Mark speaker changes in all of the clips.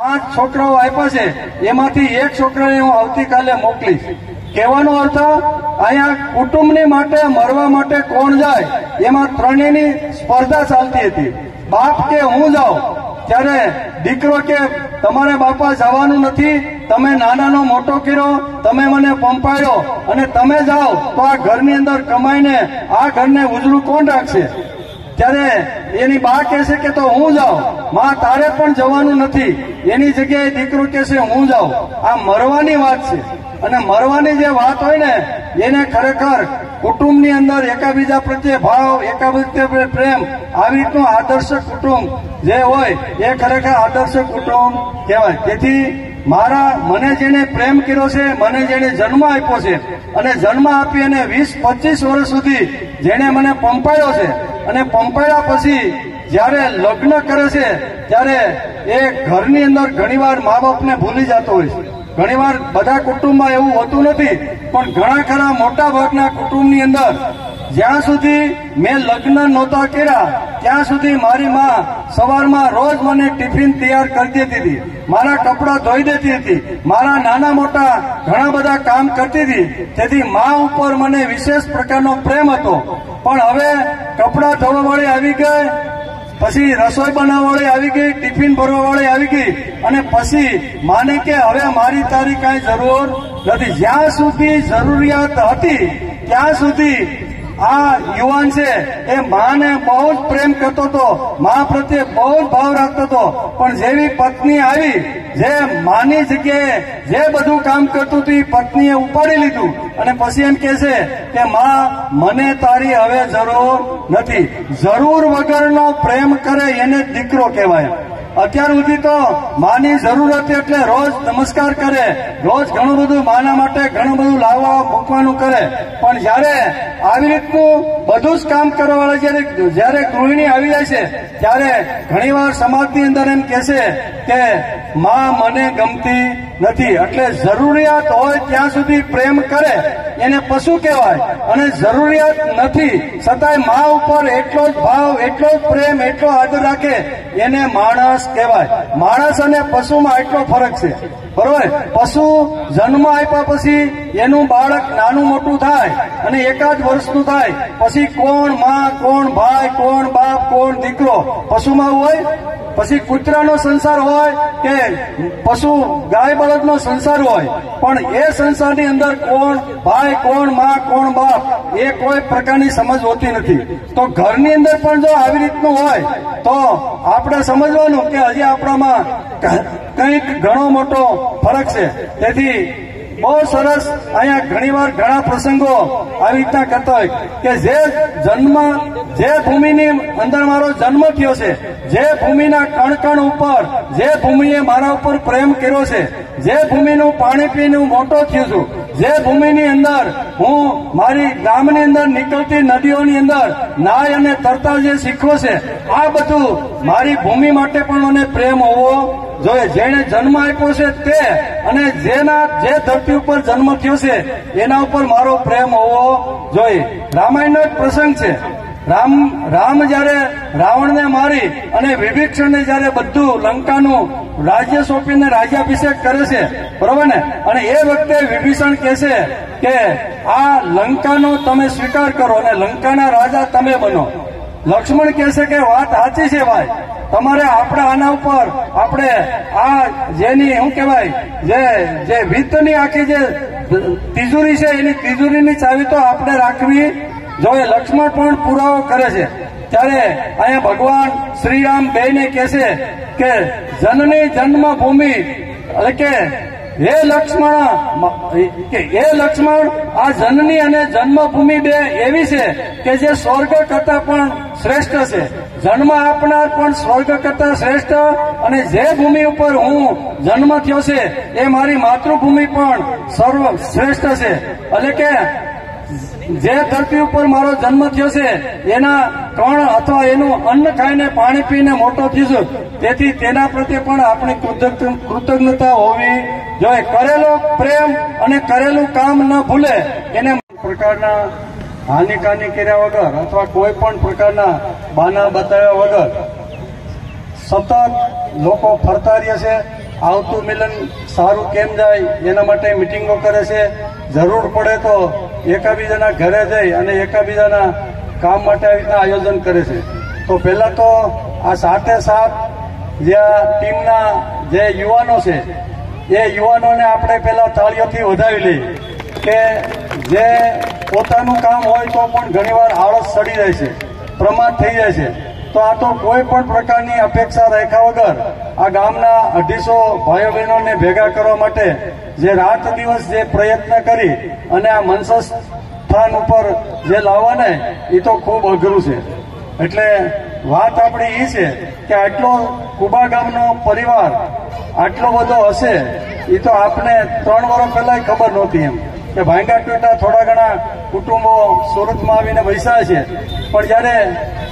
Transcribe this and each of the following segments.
Speaker 1: 5 છોકરાઓ આપ્યા છે, એમાંથી એક છોકરાને હું આવતીકાલે મોકલીશ. કહેવાનો અર્થ અહીંયા કુટુંબની માટે મરવા માટે કોણ જાય એમાં ત્રણેયની સ્પર્ધા ચાલતી હતી. બાપ કે હું જાઉં, ત્યારે દીકરો કે તમારે બાપા જવાનું નથી, તમે નાનાનો મોટો કર્યો, તમે મને પંપાયો અને તમે જાઓ તો આ ઘરની અંદર કમાઈને આ ઘરને ઉજળું કોણ રાખશે? ત્યારે એની બા કહેશે કે તો હું જાઉં. માં તારે પણ જવાનું નથી. એની જગ્યાએ દીકરો કહેશે હું જાઉં. આ મરવાની વાત છે. અને મરવાની જે વાત હોય ને એને ખરેખર કુટુંબની અંદર એકાબીજા પ્રત્યે ભાવ, એકાબીજા પ્રેમ, આવી રીતનું આદર્શ કુટુંબ જે હોય એ ખરેખર આદર્શ કુટુંબ કહેવાય. તેથી મને જેને પ્રેમ કર્યો છે, મને જેને જન્મ આપ્યો છે અને જન્મ આપી અને 20-25 વર્ષ સુધી જેને મને પંપાયો છે અને પંપાયા પછી જયારે લગ્ન કરે છે ત્યારે એ ઘરની અંદર ઘણીવાર મા બાપને ભૂલી જતો હોય છે. ઘણીવાર બધા કુટુંબમાં એવું હોતું નથી, પણ ઘણા ખરા મોટા ભાગના કુટુંબની અંદર જ્યાં સુધી મેં લગ્ન નહોતા કર્યા ત્યાં સુધી મારી માં સવારમાં રોજ મને ટિફિન તૈયાર કરી દેતી હતી, મારા કપડાં ધોઈ દેતી હતી, મારા નાના મોટા ઘણા બધા કામ કરતી હતી. તેથી માં ઉપર મને વિશેષ પ્રકારનો પ્રેમ હતો. પણ હવે કપડાં ધોવાવાળી આવી ગઈ, પછી રસોઈ બનાવવાળી આવી ગઈ, ટિફિન ભરવાવાળી આવી ગઈ અને પછી માને કે હવે મારી તારી કાંઈ જરૂર નથી. જ્યાં સુધી જરૂરિયાત હતી ત્યાં સુધી આ યુવાન છે એ માને બહુ જ પ્રેમ કરતો હતો, મા પ્રત્યે બહુ જ ભાવ રાખતો હતો. પણ જેવી પત્ની આવી, જે માની જગ્યાએ જે બધું કામ કરતું હતું એ પત્નીએ ઉપાડી લીધું અને પછી એમ કહે છે કે માં મને તારી હવે જરૂર નથી. જરૂર વગરનો પ્રેમ કરે એને દીકરો કહેવાય. અત્યાર સુધી તો માની જરૂર હતી એટલે રોજ નમસ્કાર કરે, રોજ ઘણું બધું માના માટે ઘણું બધું લાવવા મૂકવાનું કરે. પણ જયારે આવી રીતનું બધું જ કામ કરવાવાળા જયારે ગૃહિણી આવી જાય છે ત્યારે ઘણીવાર સમાજની અંદર એમ કહેશે કે માં મને ગમતી નથી. એટલે જરૂરિયાત હોય ત્યાં સુધી પ્રેમ કરે એને પશુ કહેવાય, અને જરૂરિયાત નથી છતાંય મા ઉપર એટલો જ ભાવ, એટલો જ પ્રેમ, એટલો આદર રાખે એને માણસ કહેવાય. માણસ અને પશુમાં એટલો ફરક છે, બરોબર? પશુ જન્મ આપ્યા પછી એનું બાળક નાનું મોટું થાય અને એકાદ વર્ષનું થાય પછી કોણ માં, કોણ ભાઈ, કોણ બાપ, કોણ દીકરો પશુમાં હોય. પછી કૂતરાનો સંસાર હોય કે પશુ ગાય બળદનો સંસાર હોય, પણ એ સંસારની અંદર કોણ ભાઈ, કોણ માં, કોણ બાપ એ કોઈ પ્રકારની સમજ હોતી નથી. તો ઘરની અંદર પણ જો આવી રીતનું હોય તો આપણે સમજવાનું કે હજી આપણામાં કંઈક ઘણો મોટો ફરક છે. તેથી બહુ સરસ અહીંયા ઘણીવાર ઘણા પ્રસંગો આવી રીતના કરતા હોય કે જે ભૂમિની અંદર મારો જન્મ થયો છે, જે ભૂમિના કણ ઉપર, જે ભૂમિએ મારા ઉપર પ્રેમ કર્યો છે, જે ભૂમિનું પાણી પીને હું મોટો થયો છું, જે ભૂમિની અંદર હું મારી ગામની અંદર નીકળતી નદીઓની અંદર નાય અને તરતા જે શીખવો છે, આ બધું મારી ભૂમિ માટે પણ મને પ્રેમ હોવો જોઈએ. જેને જન્મ આપ્યો છે તે અને જે ધરતી ઉપર જન્મ થયો છે એના ઉપર મારો પ્રેમ હોવો જોઈએ. રામાયણનો એક પ્રસંગ છે. રામ જયારે રાવણને મારી અને વિભીષણને જયારે બધું લંકાનું રાજ્ય સોંપીને રાજ્યાભિષેક કરે છે, બરોબર ને? અને એ વખતે વિભીષણ કહે છે કે આ લંકાનો તમે સ્વીકાર કરો અને લંકાના રાજા તમે બનો. લક્ષ્મણ કહે છે કે વાત સાચી છે ભાઈ, તમારે આપણે આના ઉપર આપણે આ જેની શું કહેવાય જે વિત્તની આખી જે તિજોરી છે એની તિજોરીની ચાવી તો આપણે રાખવી જોઈએ. લક્ષ્મણ પણ પુરાવો કરે છે. ત્યારે અહીંયા ભગવાન શ્રીરામ બેને કહે છે કે જનની જન્મભૂમિ, એટલે કે હે લક્ષ્મણ આ જનની અને જન્મભૂમિ બે એવી છે કે જે સ્વર્ગ કરતા પણ શ્રેષ્ઠ છે. જન્મ આપનાર પણ સ્વર્ગ કરતા શ્રેષ્ઠ, અને જે ભૂમિ ઉપર હું જન્મ થયો છે એ મારી માતૃભૂમિ પણ સર્વ શ્રેષ્ઠ છે. એટલે કે જે ધરતી ઉપર મારો જન્મ થયો છે એના કણ અથવા એનું અન્ન ખાઈને પાણી પીને મોટો થયો છું, તેથી તેના પ્રત્યે પણ આપણી કૃતજ્ઞતા હોવી જોઈએ. કરેલો પ્રેમ અને કરેલું કામ ન ભૂલે એને પ્રકારના હાનિકાની કર્યા વગર અથવા કોઈ પણ પ્રકારના બાના બતાવ્યા વગર સતત લોકો ફરતા રહ્યા છે. આવતું મિલન સારું કેમ જાય એના માટે મિટિંગો કરે છે. જરૂર પડે તો એકાબીજાના ઘરે જઈ અને એકાબીજાના કામ માટે આવી રીતના આયોજન કરે છે. તો પહેલા તો આ સાથે સાથ જે આ ટીમના જે યુવાનો છે એ યુવાનોને આપણે પહેલા તાળીઓથી વધાવી લઈએ કે જે પોતાનું કામ હોય તો પણ ઘણીવાર આળસ ચડી જાય છે, પ્રમાદ થઈ જાય છે. તો આ તો કોઈ પણ પ્રકારની અપેક્ષા રાખ્યા વગર આ ગામના 250 ભાઈઓ બહેનોને ભેગા કરવા માટે જે રાત દિવસ જે પ્રયત્ન કરી અને આ મંચસ્થ સ્થાન ઉપર જે લાવવાને એ તો ખૂબ અઘરું છે. એટલે વાત આપણી એ છે કે આટલો કુબા ગામનો પરિવાર આટલો બધો હશે એ તો આપને 3 વર્ષ પહેલા ખબર નહોતી. એમ કે ભાંગા ટૂટા થોડા ઘણા કુટુંબો સુરતમાં આવીને વસ્યા છે, પણ જયારે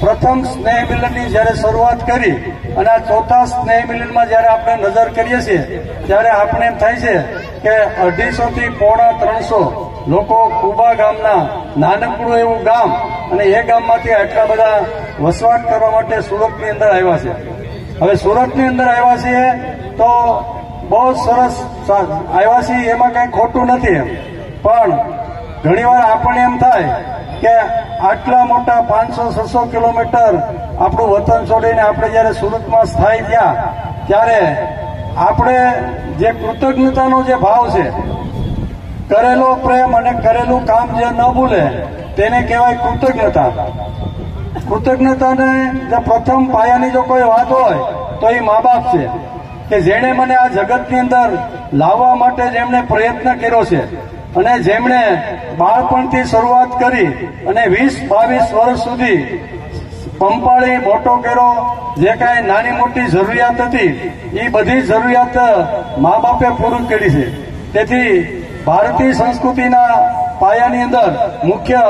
Speaker 1: પ્રથમ સ્નેહ મિલનની જયારે શરૂઆત કરી અને આ ચોથા સ્નેહ મિલનમાં જયારે આપણે નજર કરીએ છીએ ત્યારે આપણે એમ થાય છે કે 250 થી પોણા 300 લોકો કુબા ગામના નાનકડું એવું ગામ અને એ ગામમાંથી આટલા બધા વસવાટ કરવા માટે સુરતની અંદર આવ્યા છે. હવે સુરતની અંદર આવ્યા છીએ તો બહુ સરસ આવ્યા છીએ, એમાં કઈ ખોટું નથી. પણ ઘણીવાર આપણને એમ થાય કે આટલા મોટા 500-600 કિલોમીટર આપણું વતન છોડીને આપણે જયારે સુરતમાં સ્થાયી થયા ત્યારે આપણે જે કૃતજ્ઞતાનો જે ભાવ છે, કરેલો પ્રેમ અને કરેલું કામ જે ન ભૂલે તેને કહેવાય કૃતજ્ઞતા. કૃતજ્ઞતાને જે પ્રથમ પાયાની જો કોઈ વાત હોય તો એ મા બાપ છે કે જેણે મને આ જગતની અંદર લાવવા માટે જેમણે પ્રયત્ન કર્યો છે અને જેમણે બાળપણથી શરૂઆત કરી અને 20-22 વર્ષ સુધી પંપાળી મોટો કર્યો. જે કાંઈ નાની મોટી જરૂરિયાત હતી એ બધી જરૂરિયાત મા બાપે પૂરી કરી છે. તેથી ભારતીય સંસ્કૃતિના પાયાની અંદર મુખ્ય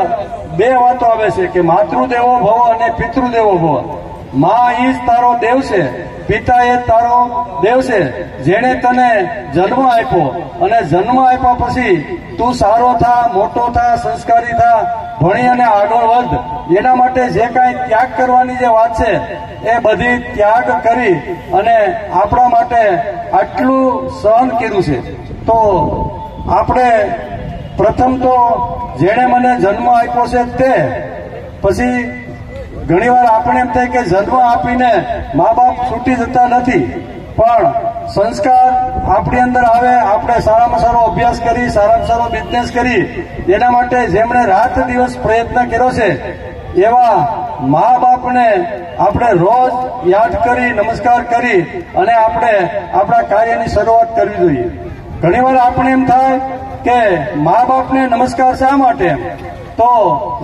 Speaker 1: 2 વાતો આવે છે કે માતૃદેવો ભવ અને પિતૃદેવો ભવ. મા ઈ જ તારો દેવ છે, પિતા એ તારો દેવ છે, જેણે તને જન્મ આપ્યો અને જન્મ આપ્યા પછી તું સારો થા, મોટો થા, સંસ્કારી થા, ભણી અને આગળ વધ. એના માટે જે કાંઈ ત્યાગ કરવાની જે વાત છે એ બધી ત્યાગ કરી અને આપણા માટે આટલું સહન કર્યું છે. તો આપણે પ્રથમ તો જેણે મને જન્મ આપ્યો છે તે, પછી ઘણીવાર આપણે એમ થાય કે જન્મ આપીને મા બાપ છૂટી જતા નથી, પણ સંસ્કાર આપણી અંદર આવે. આપણે સારામાં સારો અભ્યાસ કરી, સારામાં સારો બિઝનેસ કરી, એના માટે જેમણે રાત દિવસ પ્રયત્ન કર્યો છે એવા મા બાપને આપણે રોજ યાદ કરી, નમસ્કાર કરી અને આપણે આપણા કાર્યની શરૂઆત કરવી જોઈએ. ઘણીવાર આપણે એમ થાય કે મા બાપને નમસ્કાર શા માટે? તો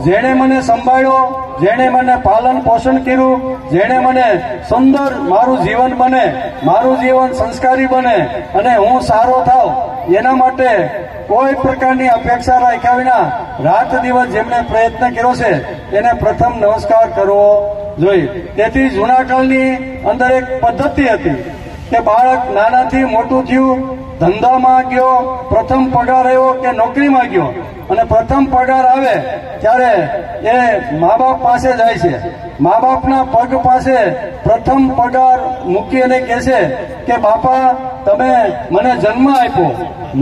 Speaker 1: જેણે મને સંભાળ્યો, જેણે મને પાલન પોષણ કર્યું, જેણે મને સુંદર મારું જીવન બને, મારું જીવન સંસ્કારી બને અને હું સારો થાવ, એના માટે કોઈ પ્રકારની અપેક્ષા રાખ્યા વિના રાત દિવસ જેમણે પ્રયત્ન કર્યો છે એને પ્રથમ નમસ્કાર કરવો જોઈએ. તેથી જૂના કાળની અંદર એક પદ્ધતિ હતી કે બાળક નાનાથી મોટું થયું, ધંધામાં ગયો, પ્રથમ પગાર આવ્યો કે નોકરીમાં ગયો અને પ્રથમ પગાર આવે ત્યારે એ મા બાપ પાસે જાય છે. મા બાપના પગ પાસે પ્રથમ પગાર મૂકી અને કહે છે કે બાપા તમે મને જન્મ આપ્યો,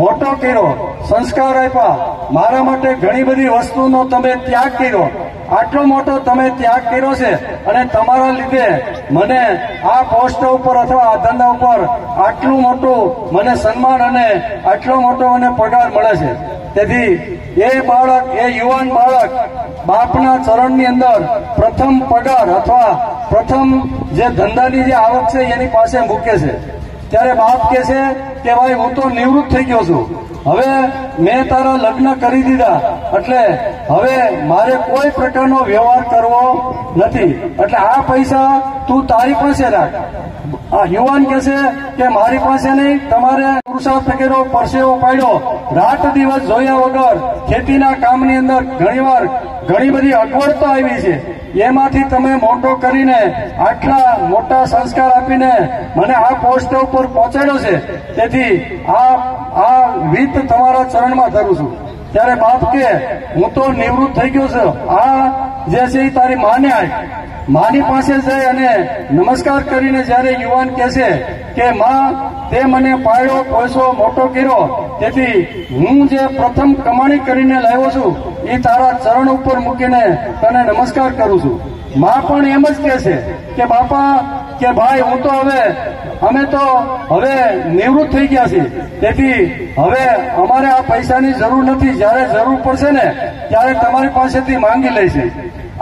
Speaker 1: મોટો કર્યો, સંસ્કાર આપ્યા, મારા માટે ઘણી બધી વસ્તુનો તમે ત્યાગ કર્યો, આટલો મોટો તમે ત્યાગ કર્યો છે અને તમારા લીધે મને આ પોસ્ટ ઉપર અથવા આ ધંધા ઉપર આટલું મોટું મને સન્માન અને આટલો મોટો મને પગાર મળે છે. તેથી એ બાળક, એ યુવાન બાળક બાપના ચરણની અંદર પ્રથમ પગાર અથવા પ્રથમ જે ધંધાની જે આવક છે એની પાસે મૂકે છે. ત્યારે બાપ કહે છે કે ભાઈ હું તો નિવૃત્ત થઈ ગયો છું, હવે મેં તારા લગ્ન કરી દીધા, એટલે હવે મારે કોઈ પ્રકારનો વ્યવહાર કરવો નથી, એટલે આ પૈસા તું તારી પાસે રાખ. આ યુવાન કહે છે કે મારી પાસે નહીં, તમારે પુરુષાર્થ કર્યો, પરસેવો પાડ્યો, રાત દિવસ જોયા વગર ખેતીના કામની અંદર ઘણીવાર ઘણી બધી અગવડતા આવી છે, એમાંથી તમે મોટો કરીને આટલા મોટા સંસ્કાર આપીને મને આ પોસ્ટ ઉપર પહોંચાડ્યો છે, તેથી આ વિત તમારા ચરણમાં ધરું છું. ત્યારે બાપ કે હું તો નિવૃત્ત થઈ ગયો છું, આ જે છે એ તારી માને આય, માની પાસે જઈ અને નમસ્કાર કરીને જ્યારે યુવાન કહે છે કે માં તે મને પાળ્યો પોષો મોટો કર્યો, તેથી હું જે પ્રથમ કમાણી કરીને લાવ્યો છું એ તારા ચરણ ઉપર મૂકીને તને નમસ્કાર કરું છું. માં પણ એમ જ કહે છે કે બાપા કે ભાઈ હું તો અમે તો હવે નિવૃત્ત થઈ ગયા છીએ, તેથી હવે અમારે આ પૈસાની જરૂર નથી, જ્યારે જરૂર પડશે ને ત્યારે તમારી પાસેથી માંગી લઈશે.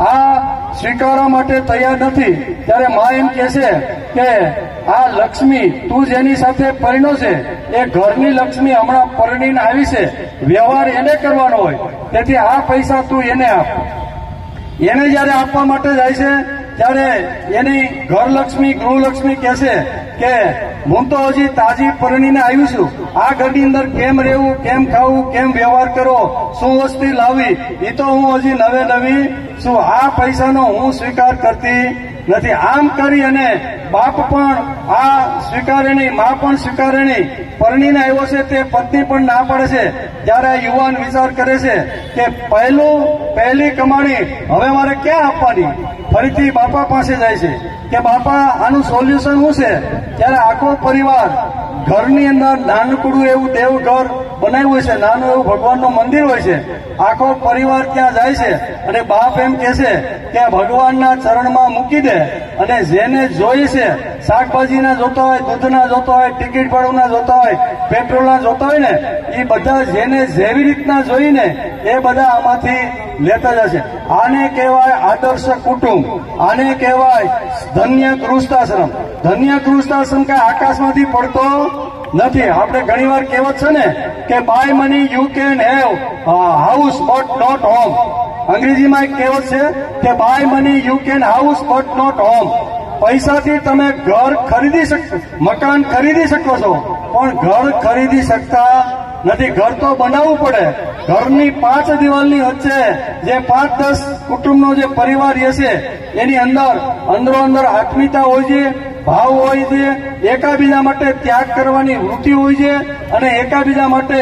Speaker 1: આ સ્વીકારવા માટે તૈયાર નથી ત્યારે માં એમ કહે છે કે આ લક્ષ્મી તું જેની સાથે પરણ્યો છે એ ઘરની લક્ષ્મી હમણાં પરણીને આવી છે, વ્યવહાર એને કરવાનો હોય, તેથી આ પૈસા તું એને આપ. એને જયારે આપવા માટે જાય છે ત્યારે એની ઘરલક્ષ્મી ગૃહલક્ષ્મી કહે છે કે હું તો હજી તાજી પરણીને આવ્યું છું, આ ઘરની અંદર કેમ રહેવું, કેમ ખાવું, કેમ વ્યવહાર કરવો, શું વસ્તુ લાવવી એ તો હું હજી નવે નવી છું, આ પૈસાનો હું સ્વીકાર કરતી નથી. આમ કરી અને બાપ પણ આ સ્વીકારે નહીં, મા પણ સ્વીકારે નહીં, પરણીને આવ્યો છે તે પત્ની પણ ના પડે છે. ત્યારે આ યુવાન વિચાર કરે છે કે પહેલી કમાણી હવે મારે ક્યાં આપવાની, ફરીથી બાપા પાસે જાય છે કે બાપા આનું સોલ્યુશન શું છે. ત્યારે આખો પરિવાર ઘરની અંદર નાનકડું એવું દેવઘર બનાવ્યું હોય છે, નાનું એવું ભગવાનનું મંદિર હોય છે, આખો પરિવાર ત્યાં જાય છે અને બાપ એમ કહે છે કે ભગવાનના ચરણમાં મૂકી દે અને જેને જોઈએ છે, શાકભાજીના જોતા હોય, દૂધના જોતા હોય, ટિકિટ ભાડુંના જોતા હોય, પેટ્રોલના જોતા હોય ને એ બધા જેને જેવી રીતના જોઈને એ બધા આમાંથી લેતા જશે. આને કહેવાય આદર્શ કુટુંબ, આને કહેવાય ધન્ય ગૃહસ્થાશ્રમ. ધન્ય ગૃહસ્થાશ્રમ કઈ આકાશમાંથી પડતો નથી. આપણે ઘણી વાર કહેવત છે ને કે by money you can have house but not home. અંગ્રેજીમાં એક કહેવત છે કે by money you can house but not home. પૈસાથી તમે ઘર ખરીદી શકો, મકાન ખરીદી શકો છો, પણ ઘર ખરીદી શકતા નથી. ઘર તો બનાવવું પડે. ઘરની 5 દિવાલની વચ્ચે જે 5-10 કુટુંબનો જે પરિવાર હશે એની અંદરો અંદર આત્મીયતા હોય છે, ભાવ હોય છે, એકાબીજા માટે ત્યાગ કરવાની વૃત્તિ હોય છે અને એકાબીજા માટે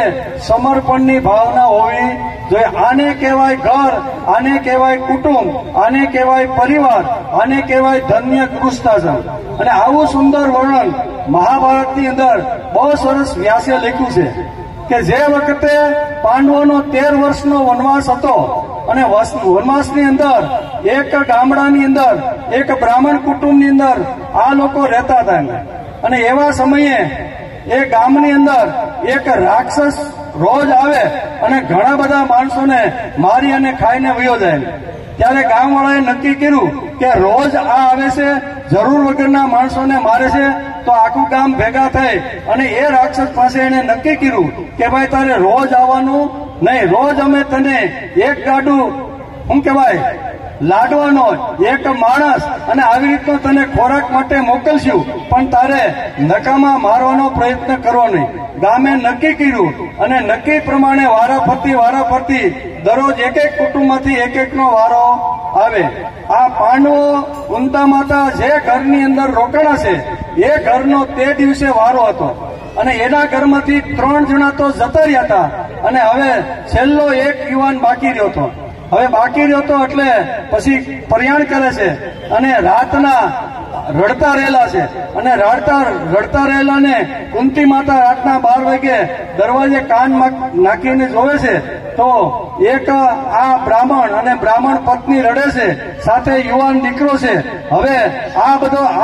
Speaker 1: સમર્પણની ભાવના હોવી જોઈએ. આને કહેવાય ઘર, આને કહેવાય કુટુંબ, આને કહેવાય પરિવાર, આને કહેવાય ધન્ય ગૃહસ્થાશ્રમ. અને આવું સુંદર વર્ણન મહાભારતની અંદર બહુ સરસ વ્યાસે લખ્યું છે કે જે વખતે પાંડવોનો 13 વર્ષનો વનવાસ હતો અને વનવાસની અંદર એક ગામડાની અંદર એક બ્રાહ્મણ કુટુંબની અંદર આ લોકો રહેતા હતા અને એવા સમયે એ ગામની અંદર એક રાક્ષસ રોજ આવે અને ઘણા બધા માણસોને મારી અને ખાઈને વયો જાય. ત્યારે ગામવાળાએ નક્કી કર્યું કે રોજ આ આવે છે, જરૂર વગરના માણસોને મારે છે, તો આખું ગામ ભેગા થઈ અને એ રાક્ષસ પાસે એને નક્કી કર્યું કે ભાઈ તારે રોજ આવવાનું નહીં, રોજ અમે તને એક ગાડું શું કહેવાય લાડવાનો એક માણસ અને આવી રીતનો તને ખોરાક માટે મોકલશું, પણ તારે નકામા મારવાનો પ્રયત્ન કરવો નહીં. ગામે નક્કી કર્યું અને નક્કી પ્રમાણે વારાફરતી દરરોજ એક કુટુંબમાંથી એકનો વારો આવે. આ પાંડવો કુંતા માતા જે ઘરની અંદર રોકાણા છે એ ઘરનો તે દિવસે વારો હતો અને એના ઘરમાંથી 3 જણા તો જતા રહ્યા હતા અને હવે છેલ્લો એક યુવાન બાકી રહ્યો હતો. હવે બાકી રહ્યો હતો એટલે પછી પ્રયાણ કરે છે અને રાતના રડતા રહેલા છે અને રડતા રહેલા ને કુંતી માતા રાતના 12 વાગે દરવાજે કાન નાખીને જોવે છે તો એક આ બ્રાહ્મણ અને બ્રાહ્મણ પત્ની રડે છે, સાથે યુવાન દીકરો છે. હવે આ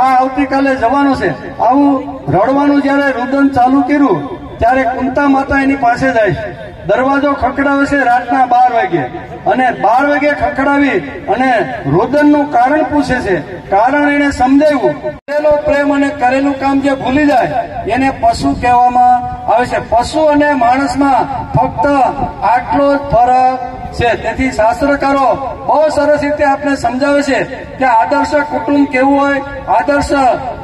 Speaker 1: આવતીકાલે જવાનો છે. આવું રડવાનું જયારે રુદન ચાલુ કર્યું ત્યારે કુંતા માતા એની પાસે જાય છે. દરવાજો ખખડાવે છે રાતના 12 વાગે અને 12 વાગે ખખડાવી અને રુદનનું કારણ પૂછે છે. કારણ એને સમજાવ્યું, કરેલો પ્રેમ અને કરેલું કામ જે ભૂલી જાય એને પશુ કહેવામાં આવે છે. પશુ અને માણસમાં ફક્ત આટલો જ ફરક છે. તેથી શાસ્ત્રકારો બહુ સરસ રીતે આપણે સમજાવે છે કે આદર્શ કુટુંબ કેવું હોય, આદર્શ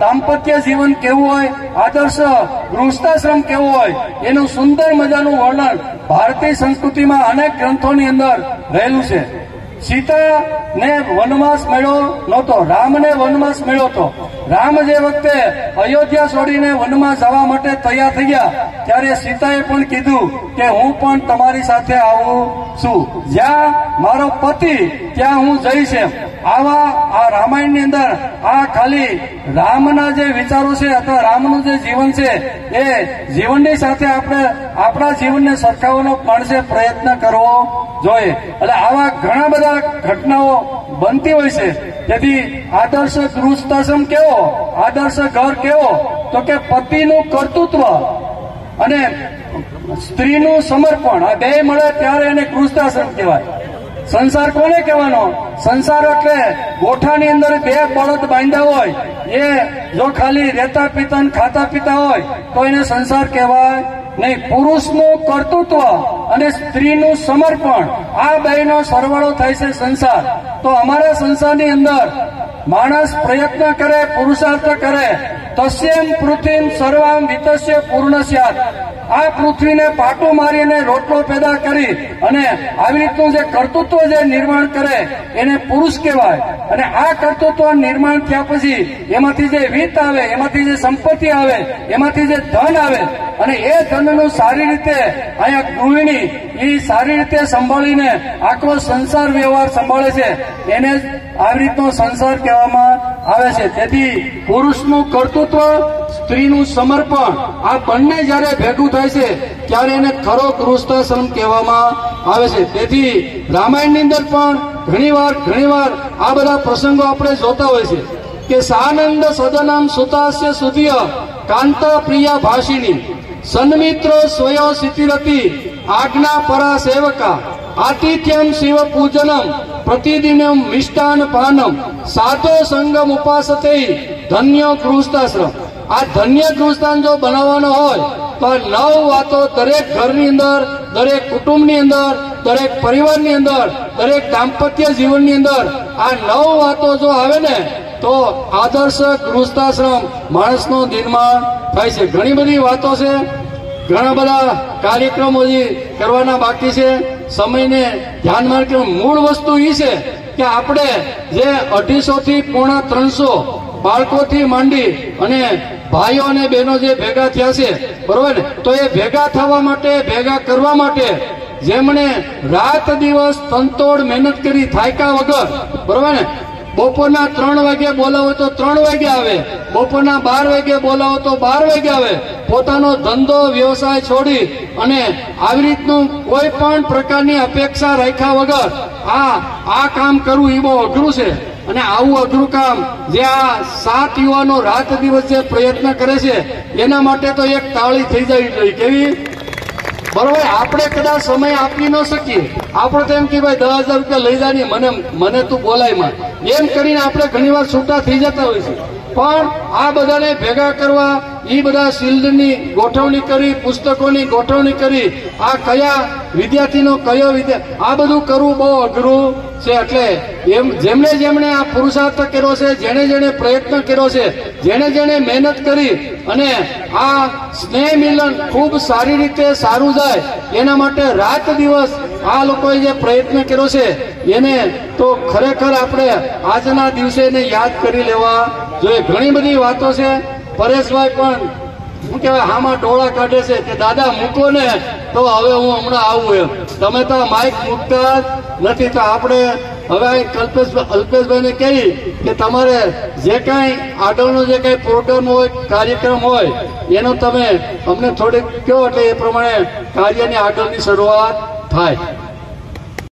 Speaker 1: દાંપત્ય જીવન કેવું હોય, આદર્શ ગૃહસ્થાશ્રમ કેવું હોય, એનું સુંદર મજાનું વર્ણન ભારતીય સંસ્કૃતિમાં અનેક ગ્રંથોની અંદર રહેલું છે. સીતાને વનવાસ મળ્યો નહોતો, રામને વનવાસ મળ્યો હતો. રામ જે વખતે અયોધ્યા છોડીને વનમાં જવા માટે તૈયાર થઈ ગયા ત્યારે સીતાએ પણ કીધું કે હું પણ તમારી સાથે આવું છું, જ્યાં મારો પતિ ત્યાં હું જઈશ. એમ આવા આ રામાયણની અંદર આ ખાલી રામના જે વિચારો છે અથવા રામનું જે જીવન છે એ જીવનની સાથે આપણે આપણા જીવનને સરખાવવાનો માણસે પ્રયત્ન કરવો જોઈએ. એટલે આવા ઘણા બધા ઘટનાઓ બનતી હોય છે. તેથી આદર્શ ગૃહસ્થાશ્રમ કેવો, આદર્શ ઘર કેવો, તો કે પતિનું કર્તૃત્વ અને સ્ત્રીનું સમર્પણ આ બે મળે ત્યારે એને ગૃહસ્થાશ્રમ કહેવાય. સંસાર કોને કહેવાનો? સંસાર એટલે ગોઠાની અંદર બે બળદ બાંધ્યા હોય, એ જો ખાલી રહેતા પીતા ખાતા પીતા હોય તો એને સંસાર કહેવાય નહીં. પુરુષનું કર્તૃત્વ અને સ્ત્રીનું સમર્પણ આ બેનો સરવાળો થાય છે સંસાર. તો અમારા સંસારની અંદર માણસ પ્રયત્ન કરે, પુરુષાર્થ કરે, તસ્યમ પૃથ્વીમ સર્વામ વિતસ્ય પૂર્ણસ્યાત. આ પૃથ્વીને પાટું મારીને રોટલો પેદા કરી અને આવી રીતનું જે કર્તૃત્વ જે નિર્માણ કરે એને પુરુષ કહેવાય. અને આ કર્તૃત્વ નિર્માણ થયા પછી એમાંથી જે વિત્ત આવે, એમાંથી જે સંપત્તિ આવે, એમાંથી જે ધન આવે અને એ ધનનું સારી રીતે અહીંયા ગૃહિણી એ સારી રીતે સંભાળીને આખો સંસાર વ્યવહાર સંભાળે છે, એને જ આવી રીતનો સંસાર કહેવામાં આવે છે. તેથી પુરુષનું કર્તૃત્વ, સ્ત્રીનું સમર્પણ આ બંને જયારે ભેગું થાય છે ત્યારે એને ખરો ગૃહસ્થાશ્રમ કહેવામાં આવે છે. તેથી રામાયણની અંદર પણ ઘણીવાર આ બધા પ્રસંગો આપણે જોતા હોય છે કે સાનંદ સદનમ સુતાસ્ય સુધિય કાંતા પ્રિયા ભાષિણી સન્મિત્રો સ્વયો સિતિરતિ આજ્ઞા પરા સેવકા આતિથ્યમ શિવ પૂજનમ પ્રતિદિનમ મિષ્ટાન પાનમ સાધો સંગમ ઉપાસતે ધન્ય ગૃહસ્થાશ્રમ. આ ધન્ય ગૃહસ્થાન જો બનાવવાનો હોય તો આ 9 વાતો દરેક ઘરની અંદર, દરેક કુટુંબની અંદર, દરેક પરિવારની અંદર, દરેક દાંપત્ય જીવનની અંદર આ 9 વાતો જો આવે ને તો આદર્શ ગૃહસ્થાશ્રમ માણસનું નિર્માણ થાય છે. ઘણી બધી વાતો છે, ઘણા બધા કાર્યક્રમો કરવાના બાકી છે. સમયને ધ્યાનમાં રાખીને મૂળ વસ્તુ એ છે કે આપણે જે 250 થી પોણા 300 બાળકોથી માંડી અને ભાઈઓ અને બહેનો જે ભેગા થયા છે, બરોબર ને, તો એ ભેગા થવા માટે, ભેગા કરવા માટે જેમણે રાત દિવસ તનતોડ મહેનત કરી થાક્યા વગર, બરોબર ને, બપોરના 3 વાગે બોલાવો તો 3 વાગે આવે, બપોરના 12 વાગે બોલાવો તો 12 વાગે આવે, પોતાનો ધંધો વ્યવસાય છોડી અને આવી રીતનું કોઈ પણ પ્રકારની અપેક્ષા રાખ્યા વગર આ કામ કરવું એ બહુ અઘરું છે. અને આવું અઘરું કામ જે આ 7 યુવાનો રાત દિવસ જે પ્રયત્ન કરે છે એના માટે તો એક તાળી થઈ જવી જોઈએ. કેવી? બરોબર, આપણે કદાચ સમય આપી ન શકીએ, આપણે તો એમ કે ભાઈ 10,000 રૂપિયા લઈ જાની, મને તું બોલાયમાં, એમ કરીને આપણે ઘણીવાર છૂટા થઈ જતા હોય છે. પણ આ બધાને ભેગા કરવા, એ બધા શિલ્ડની ગોઠવણી કરી, પુસ્તકોની ગોઠવણી કરી, આ કયા વિદ્યાર્થીનો કયો આ બધું કરવું બહુ અઘરું છે. એટલે જેમણે આ પુરુષાર્થ કર્યો છે, જેણે પ્રયત્ન કર્યો છે, જેણે મહેનત કરી અને આ સ્નેહ મિલન ખૂબ સારી રીતે સારું જાય એના માટે રાત દિવસ આ લોકોએ જે પ્રયત્ન કર્યો છે એને તો ખરેખર આપણે આજના દિવસે એને યાદ કરી લેવા જોઈએ. ઘણી બધી વાતો છે. પરેશભાઈ પણ શું કહેવાય હામાં ડોળા કાઢે છે કે દાદા મૂકો ને તો હવે હું હમણાં આવું. એમ તમે તો માઇક મૂકતા નથી. તો આપણે હવે અલ્પેશભાઈને કહી કે તમારે જે કાંઈ આગળનો જે કાંઈ પ્રોગ્રામ હોય, કાર્યક્રમ હોય એનો તમે અમને થોડીક કહો એટલે એ પ્રમાણે કાર્યની આગળની શરૂઆત થાય.